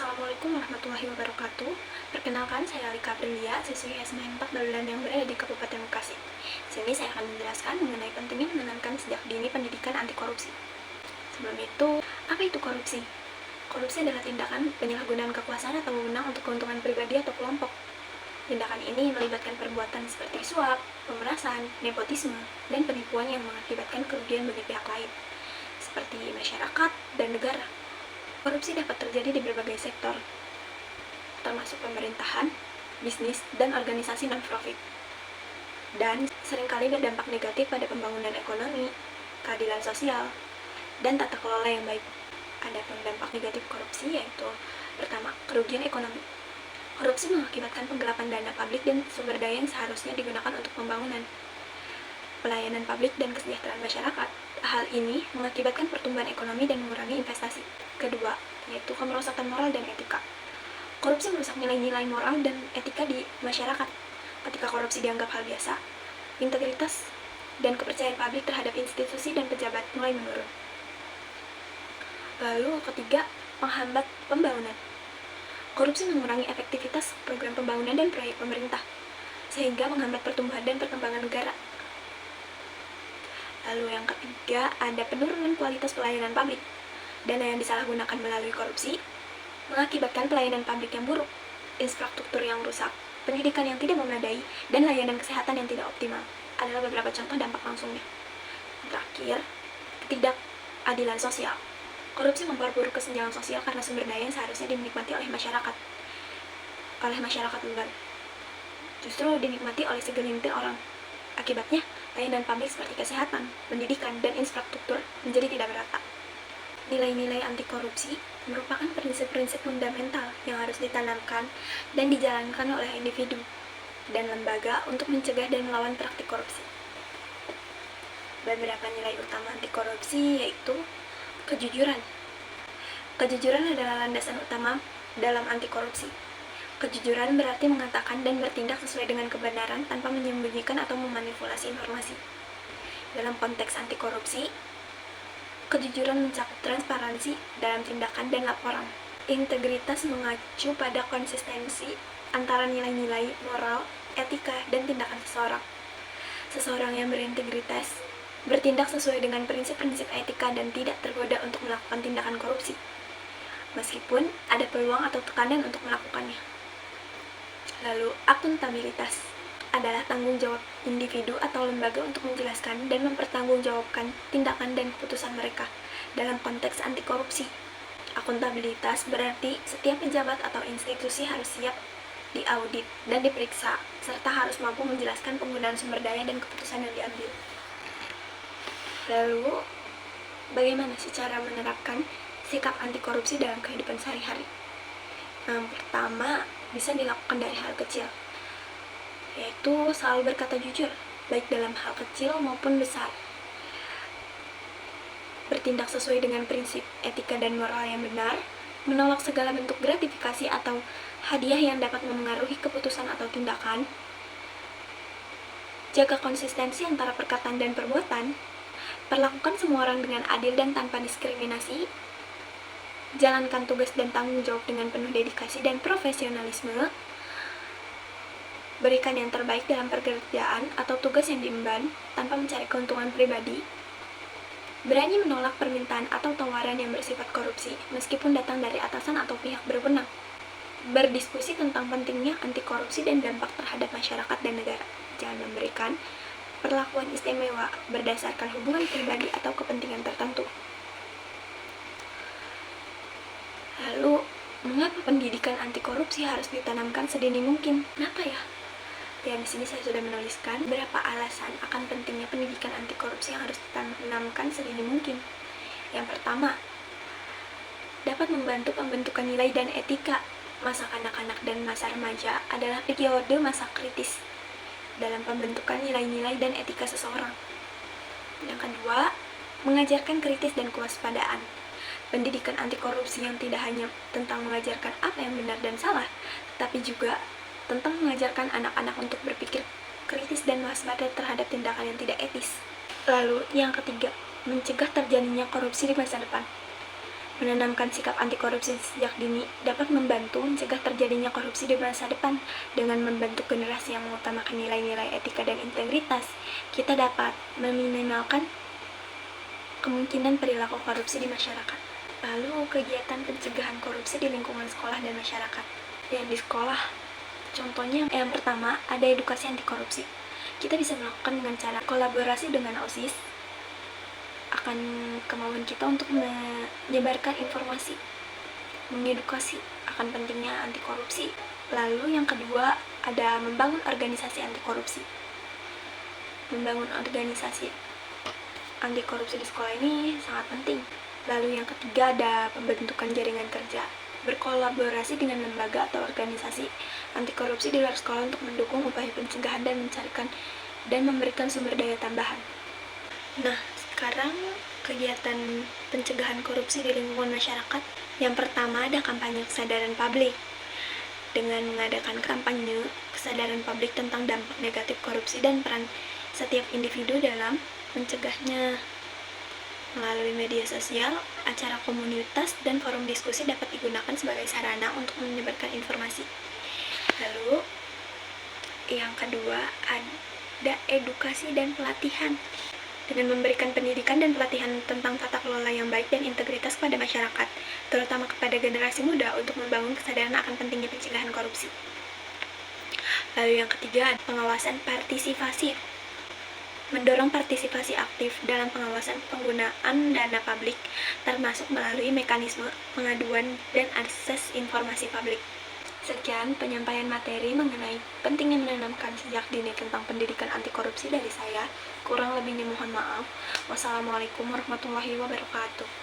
Assalamualaikum warahmatullahi wabarakatuh. Perkenalkan, saya Alika Aprilia, siswi SMA 4 Baluran yang berada di Kabupaten Bekasi. Di sini saya akan menjelaskan mengenai pentingnya menanamkan sejak dini pendidikan anti korupsi. Sebelum itu, apa itu korupsi? Korupsi adalah tindakan penyalahgunaan kekuasaan atau wewenang untuk keuntungan pribadi atau kelompok. Tindakan ini melibatkan perbuatan seperti suap, pemerasan, nepotisme, dan penipuan yang mengakibatkan kerugian bagi pihak lain, seperti masyarakat dan negara. Korupsi dapat terjadi di berbagai sektor, termasuk pemerintahan, bisnis, dan organisasi non-profit. Dan seringkali berdampak negatif pada pembangunan ekonomi, keadilan sosial, dan tata kelola yang baik. Ada dampak negatif korupsi, yaitu pertama, kerugian ekonomi. Korupsi mengakibatkan penggelapan dana publik dan sumber daya yang seharusnya digunakan untuk pembangunan, pelayanan publik, dan kesejahteraan masyarakat. Hal ini mengakibatkan pertumbuhan ekonomi dan mengurangi investasi. Kedua, yaitu kemerosotan moral dan etika. Korupsi merusak nilai-nilai moral dan etika di masyarakat. Ketika korupsi dianggap hal biasa, integritas dan kepercayaan publik terhadap institusi dan pejabat mulai menurun. Lalu ketiga, menghambat pembangunan. Korupsi mengurangi efektivitas program pembangunan dan proyek pemerintah, sehingga menghambat pertumbuhan dan perkembangan negara. Lalu yang ketiga, ada penurunan kualitas pelayanan publik. Dana yang disalahgunakan melalui korupsi mengakibatkan pelayanan publik yang buruk, infrastruktur yang rusak, pendidikan yang tidak memadai, dan layanan kesehatan yang tidak optimal adalah beberapa contoh dampak langsungnya. Terakhir, ketidakadilan sosial. Korupsi memperburuk kesenjangan sosial karena sumber daya yang seharusnya dinikmati oleh masyarakat luar, justru dinikmati oleh segelintir orang. Akibatnya, layanan publik seperti kesehatan, pendidikan, dan infrastruktur menjadi tidak merata. Nilai-nilai anti korupsi merupakan prinsip-prinsip fundamental yang harus ditanamkan dan dijalankan oleh individu dan lembaga untuk mencegah dan melawan praktik korupsi. Beberapa nilai utama anti korupsi yaitu kejujuran. Kejujuran adalah landasan utama dalam anti korupsi. Kejujuran berarti mengatakan dan bertindak sesuai dengan kebenaran tanpa menyembunyikan atau memanipulasi informasi. Dalam konteks anti korupsi, kejujuran mencakup transparansi dalam tindakan dan laporan. Integritas mengacu pada konsistensi antara nilai-nilai moral, etika, dan tindakan seseorang. Seseorang yang berintegritas bertindak sesuai dengan prinsip-prinsip etika dan tidak tergoda untuk melakukan tindakan korupsi, meskipun ada peluang atau tekanan untuk melakukannya. Lalu, akuntabilitas adalah tanggung jawab individu atau lembaga untuk menjelaskan dan mempertanggungjawabkan tindakan dan keputusan mereka dalam konteks anti korupsi. Akuntabilitas berarti setiap pejabat atau institusi harus siap diaudit dan diperiksa, serta harus mampu menjelaskan penggunaan sumber daya dan keputusan yang diambil. Lalu, bagaimana sih cara menerapkan sikap anti korupsi dalam kehidupan sehari-hari? Yang pertama, bisa dilakukan dari hal kecil, yaitu selalu berkata jujur, baik dalam hal kecil maupun besar. Bertindak sesuai dengan prinsip etika dan moral yang benar, menolak segala bentuk gratifikasi atau hadiah yang dapat memengaruhi keputusan atau tindakan, jaga konsistensi antara perkataan dan perbuatan, perlakukan semua orang dengan adil dan tanpa diskriminasi, jalankan tugas dan tanggung jawab dengan penuh dedikasi dan profesionalisme, berikan yang terbaik dalam pekerjaan atau tugas yang diemban tanpa mencari keuntungan pribadi, berani menolak permintaan atau tawaran yang bersifat korupsi meskipun datang dari atasan atau pihak berwenang, berdiskusi tentang pentingnya anti korupsi dan dampak terhadap masyarakat dan negara, jangan memberikan perlakuan istimewa berdasarkan hubungan pribadi atau kepentingan tertentu. Lalu, mengapa pendidikan anti korupsi harus ditanamkan sedini mungkin? Kenapa ya? Ya, di sini saya sudah menuliskan beberapa alasan akan pentingnya pendidikan anti korupsi yang harus ditanamkan sedini mungkin. Yang pertama, dapat membantu pembentukan nilai dan etika. Masa kanak-kanak dan masa remaja adalah periode masa kritis dalam pembentukan nilai-nilai dan etika seseorang. Yang kedua, mengajarkan kritis dan kewaspadaan. Pendidikan anti korupsi yang tidak hanya tentang mengajarkan apa yang benar dan salah, tetapi juga tentang mengajarkan anak-anak untuk berpikir kritis dan waspada terhadap tindakan yang tidak etis. Lalu, yang ketiga, mencegah terjadinya korupsi di masa depan. Menanamkan sikap anti korupsi sejak dini dapat membantu mencegah terjadinya korupsi di masa depan. Dengan membentuk generasi yang mengutamakan nilai-nilai etika dan integritas, kita dapat meminimalkan kemungkinan perilaku korupsi di masyarakat. Lalu, kegiatan pencegahan korupsi di lingkungan sekolah dan masyarakat. Ya, di sekolah, contohnya yang pertama, ada edukasi anti korupsi. Kita bisa melakukan dengan cara kolaborasi dengan OSIS, akan kemauan kita untuk menyebarkan informasi, mengedukasi akan pentingnya anti korupsi. Lalu yang kedua, ada membangun organisasi anti korupsi. Membangun organisasi anti korupsi di sekolah ini sangat penting. Lalu yang ketiga, ada pembentukan jaringan kerja, berkolaborasi dengan lembaga atau organisasi anti korupsi di luar sekolah untuk mendukung upaya pencegahan dan mencarikan dan memberikan sumber daya tambahan. Nah, sekarang kegiatan pencegahan korupsi di lingkungan masyarakat. Yang pertama, ada kampanye kesadaran publik. Dengan mengadakan kampanye kesadaran publik tentang dampak negatif korupsi dan peran setiap individu dalam mencegahnya. Melalui media sosial, acara komunitas, dan forum diskusi dapat digunakan sebagai sarana untuk menyebarkan informasi. Lalu, yang kedua, ada edukasi dan pelatihan. Dengan memberikan pendidikan dan pelatihan tentang tata kelola yang baik dan integritas kepada masyarakat, terutama kepada generasi muda untuk membangun kesadaran akan pentingnya pencegahan korupsi. Lalu yang ketiga, pengawasan partisipasi. Mendorong partisipasi aktif dalam pengawasan penggunaan dana publik, termasuk melalui mekanisme pengaduan dan akses informasi publik. Sekian penyampaian materi mengenai pentingnya menanamkan sejak dini tentang pendidikan anti korupsi dari saya. Kurang lebihnya mohon maaf. Wassalamualaikum warahmatullahi wabarakatuh.